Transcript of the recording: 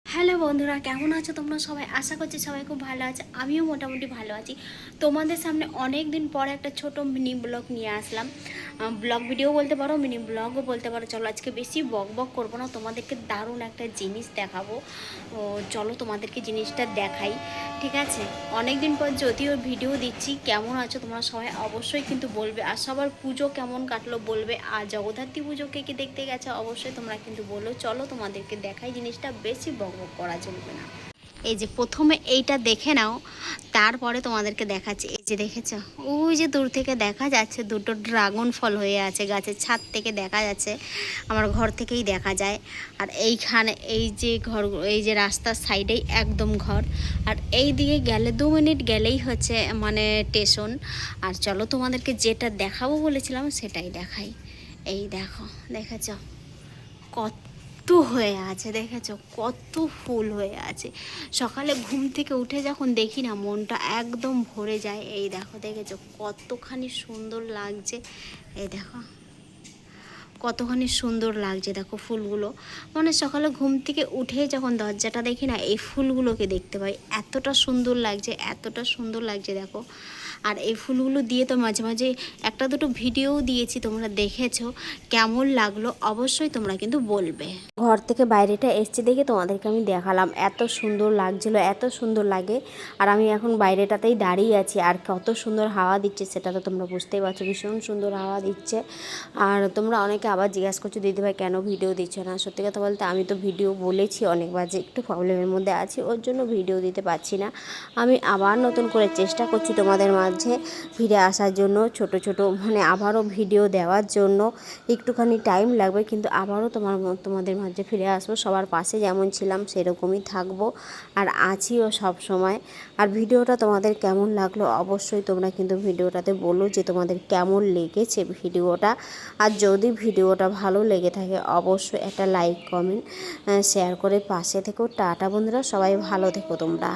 Hello বন্ধুরা, কেমন আছো তোমরা সবাই? আশা করছি সবাই খুব ভালো আছে। আমিও মোটামুটি ভালো আছি। তোমাদের সামনে অনেক দিন পরে একটা ছোট মিনি ব্লগ নিয়ে আসলাম। ব্লগ ভিডিও বলতে পারো, মিনি ব্লগও বলতে পারো। চলো আজকে বেশি বক বক করবো না, তোমাদেরকে দারুণ একটা জিনিস দেখাবো। চলো তোমাদেরকে জিনিসটা দেখাই, ঠিক আছে? অনেক দিন পর যদিও ভিডিও দিচ্ছি। কেমন আছো তোমরা সবাই অবশ্যই কিন্তু বলবে। আর সবার পুজো কেমন কাটলো বলবে। আর জগদ্ধাত্রী পুজোকে কি দেখতে গেছো অবশ্যই তোমরা কিন্তু বলো। চলো তোমাদেরকে দেখাই জিনিসটা, বেশি বক বক করা চলবে না। এই যে প্রথমে এইটা দেখে নাও, তারপরে তোমাদেরকে দেখাচ্ছি। এই যে দেখেছো, ওই যে দূর থেকে দেখা যাচ্ছে দুটো ড্রাগন ফল হয়ে আছে গাছের ছাদ থেকে দেখা যাচ্ছে, আমার ঘর থেকেই দেখা যায়। আর এইখানে এই যে ঘর, এই যে রাস্তার সাইডেই একদম ঘর। আর এই দিকে গেলে 2 মিনিট গেলেই হচ্ছে মানে স্টেশন। আর চলো তোমাদেরকে যেটা দেখাবো বলেছিলাম সেটাই দেখাই। এই দেখো, দেখেছো কত হয়ে আছে, দেখেছো কত ফুল হয়ে আছে। সকালে ঘুম থেকে উঠে যখন দেখি না, মনটা একদম ভরে যায়। এই দেখো, দেখেছো কতখানি সুন্দর লাগছে। এই দেখো কতখানি সুন্দর লাগছে, দেখো ফুলগুলো। মানে সকালে ঘুম থেকে উঠে যখন দরজাটা দেখি না, এই ফুলগুলোকে দেখতে পাই, এতটা সুন্দর লাগছে, এতটা সুন্দর লাগছে দেখো। আর এই ফুলগুলো দিয়ে তো মাঝে মাঝে একটা দুটো ভিডিও দিয়েছি, তোমরা দেখেছো। কেমন লাগলো অবশ্যই তোমরা কিন্তু বলবে। ঘর থেকে বাইরেটা এসছে দেখে তোমাদেরকে আমি দেখালাম, এত সুন্দর লাগছিল, এত সুন্দর লাগে। আর আমি এখন বাইরেটাতেই দাঁড়িয়ে আছি, আর কত সুন্দর হাওয়া দিচ্ছে সেটা তো তোমরা বুঝতেই পারছো, ভীষণ সুন্দর হাওয়া দিচ্ছে। আর তোমরা অনেকে আবার জিজ্ঞাসা করছো দিদিভাই কেন ভিডিও দিচ্ছ না। সত্যি কথা বলতে আমি তো ভিডিও বলেছি অনেকবার যে একটু প্রবলেমের মধ্যে আছি, ওর জন্য ভিডিও দিতে পারছি না। আমি আবার নতুন করে চেষ্টা করছি তোমাদের মাঝে ফিরে আসার জন্য, ছোট ছোট মানে আবারও ভিডিও দেওয়ার জন্য। একটুখানি টাইম লাগবে, কিন্তু আবারও তোমাদের মাঝে ফিরে আসবো। সবার পাশে যেমন ছিলাম সেরকমই থাকবো, আর আছিও সব সময়। আর ভিডিওটা তোমাদের কেমন লাগলো অবশ্যই তোমরা কিন্তু ভিডিওটাতে বলো যে তোমাদের কেমন লেগেছে ভিডিওটা। আর যদি ভিডিওটা ভালো লেগে থাকে অবশ্যই একটা লাইক কমেন্ট শেয়ার করে পাশে থেকো। টাটা বন্ধুরা, সবাই ভালো থেকো তোমরা।